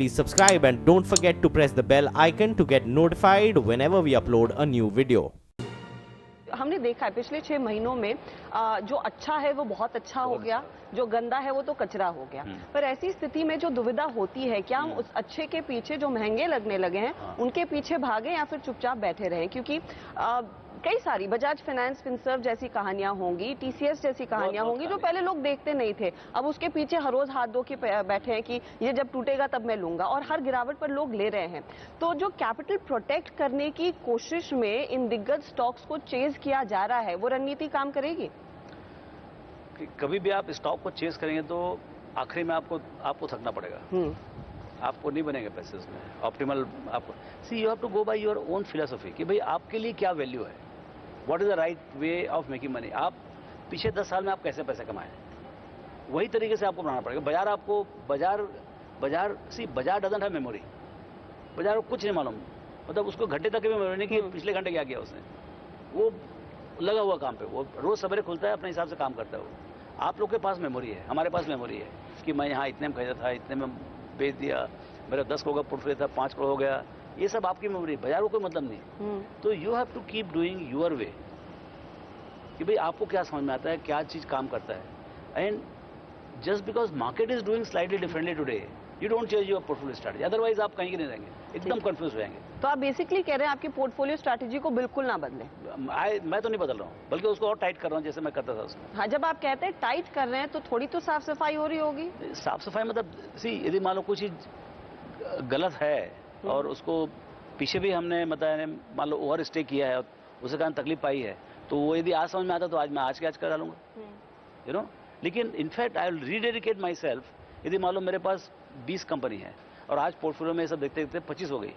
please subscribe and don't forget to press the bell icon to get notified whenever we upload a new video. हमने देखा है पिछले 6 महीनों में जो अच्छा है वो बहुत अच्छा हो गया, जो गंदा है वो तो कचरा हो गया। पर ऐसी स्थिति में जो दुविधा होती है, क्या हम उस अच्छे के पीछे जो महंगे लगने लगे हैं उनके पीछे भागे या फिर चुपचाप बैठे रहें? क्योंकि कई सारी बजाज फाइनेंस, फिनसर्व जैसी कहानियां होंगी, टीसीएस जैसी कहानियां होंगी जो पहले लोग देखते नहीं थे, अब उसके पीछे हर रोज हाथ धो के बैठे हैं कि ये जब टूटेगा तब मैं लूंगा, और हर गिरावट पर लोग ले रहे हैं। तो जो कैपिटल प्रोटेक्ट करने की कोशिश में इन दिग्गज स्टॉक्स को चेज किया जा रहा है, वो रणनीति काम करेगी? कभी भी आप स्टॉक को चेज करेंगे तो आखिरी में आपको थकना पड़ेगा, आपको नहीं बनेंगे पैसे उसमें ऑप्टिमल। आपको see you have to go by your own philosophy कि भाई आपके लिए क्या वैल्यू है, what is the right way of making money. आप पिछले 10 साल में आप कैसे पैसे कमाए, वही तरीके से आपको बनाना पड़ेगा। बाजार डजंट हैव मेमोरी। बाजार को कुछ नहीं मालूम, मतलब उसको घंटे तक भी मेमोरी नहीं कि पिछले घंटे क्या किया उसने। वो लगा हुआ काम पे, वो रोज सवेरे खुलता है, अपने हिसाब से काम करता है। वो आप लोग के पास मेमोरी है, हमारे पास मेमोरी है कि मैं यहाँ इतने में खरीदा था, इतने में बेच दिया, मेरा 10 करोड़ का पोर्टफोलियो था, 5 करोड़ हो गया। ये सब आपकी मेमोरी, बाजार को कोई मतलब नहीं। तो you have to keep doing your way कि भाई आपको क्या समझ में आता है, क्या चीज काम करता है। And just because market is doing slightly differently today, you don't change your portfolio strategy, otherwise आप कहीं के नहीं रहेंगे, एकदम कंफ्यूज हो जाएंगे। तो आप बेसिकली कह रहे हैं आपकी पोर्टफोलियो स्ट्रैटेजी को बिल्कुल ना बदलें? मैं तो नहीं बदल रहा हूँ, बल्कि उसको और टाइट कर रहा हूँ जैसे मैं करता था उसको। हाँ, जब आप कहते हैं टाइट कर रहे हैं तो थोड़ी तो साफ सफाई हो रही होगी। साफ सफाई मतलब यदि मान लो कुछ चीज गलत है और उसको पीछे भी हमने मतलब मान लो ओवर स्टे किया है, उसके कारण तकलीफ पाई है, तो वो यदि आज समझ में आता तो आज मैं आज के आज कर डालूंगा, यू नो। लेकिन in fact I will rededicate myself. यदि मान लो मेरे पास 20 कंपनी है और आज पोर्टफोलियो में सब देखते देखते 25 हो गई,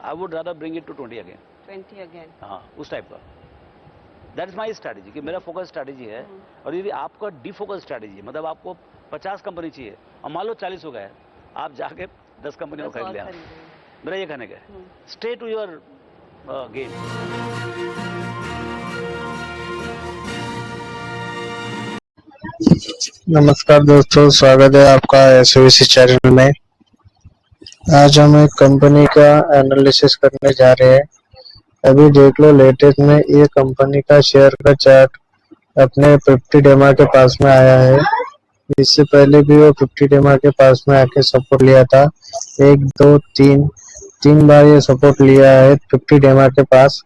I would rather bring it to 20 again. हाँ, उस टाइप का। दैट इज माई स्ट्रैटेजी कि मेरा फोकस स्ट्रैटेजी है। और यदि आपका डिफोकस स्ट्रैटेजी मतलब आपको 50 कंपनी चाहिए और मान लो 40 हो गए, आप जाके 10 कंपनियों को खरीद लिया। मेरा ये कहने का स्टे टू योर गेम। नमस्कार दोस्तों, स्वागत है आपका एसओसी चैनल में। आज हम एक कंपनी का एनालिसिस करने जा रहे हैं। अभी देख लो, लेटेस्ट में ये कंपनी का शेयर का चार्ट अपने 50 डेमा के पास में आया है। इससे पहले भी वो 50 डेमा के पास में आके सपोर्ट लिया था, 1 2 3 बार ये सपोर्ट लिया है 50 डेमा के पास,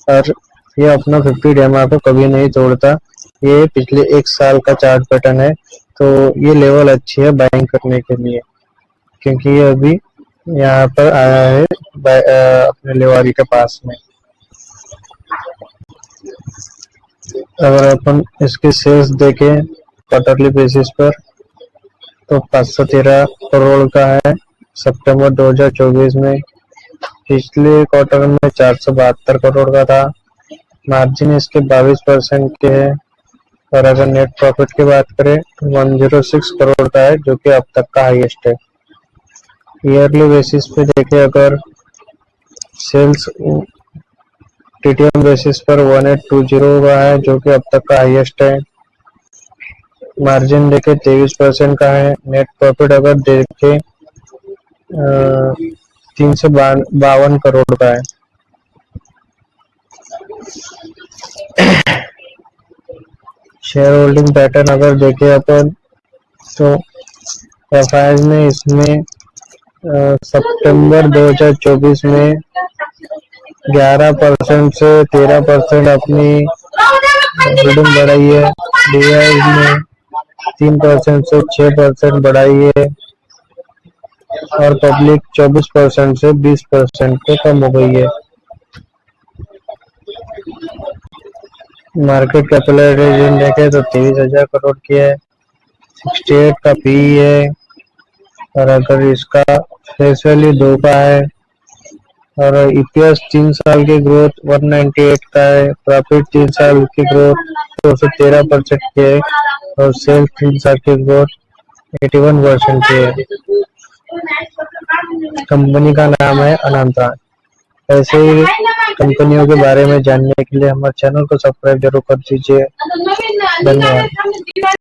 और ये अपना 50 डेमा को कभी नहीं तोड़ता। ये पिछले 1 साल का चार्ट पैटर्न है, तो ये लेवल अच्छी है बाइंग करने के लिए, क्योंकि ये अभी यहाँ पर आया है अपने लेवारी के पास में। अगर अपन इसके सेल्स देखें क्वार्टरली बेसिस पर तो 513 करोड़ का है सितंबर 2024 में। पिछले क्वार्टर में 472 करोड़ का था। मार्जिन इसके 22% के है। और अगर नेट प्रॉफिट की बात करें तो 106 करोड़ का है, जो कि अब तक का हाईएस्ट है। ईयरली बेसिस पे देखें, अगर सेल्स टीटीएम बेसिस पर 1820 का है, जो कि अब तक का हाईएस्ट है। मार्जिन देखें 23% का है। नेट प्रॉफिट अगर देखें 352 करोड़ का है। शेयर होल्डिंग पैटर्न अगर देखें अपन तो एफआईआई में इसमें सितंबर 2024 में 11% से 13% अपनी होल्डिंग बढ़ाई है। डीआईज में 3% से 6% बढ़ाई है, और पब्लिक 24% से 20% पे कम हो गई है। मार्केट कैपिटलाइजेशन देखे तो 23,000 करोड़ की है। 68 का पीई है, और अगर इसका फेस वैल्यू 2 का है, और ईपीएस 3 साल की ग्रोथ 198 का है। प्रॉफिट 3 साल की ग्रोथ 213% की है, और सेल्स 3 साल की ग्रोथ 81% की है। कंपनी का नाम है अनंता। ऐसे ही कंपनियों के बारे में जानने के लिए हमारे चैनल को सब्सक्राइब जरूर कर दीजिए। धन्यवाद।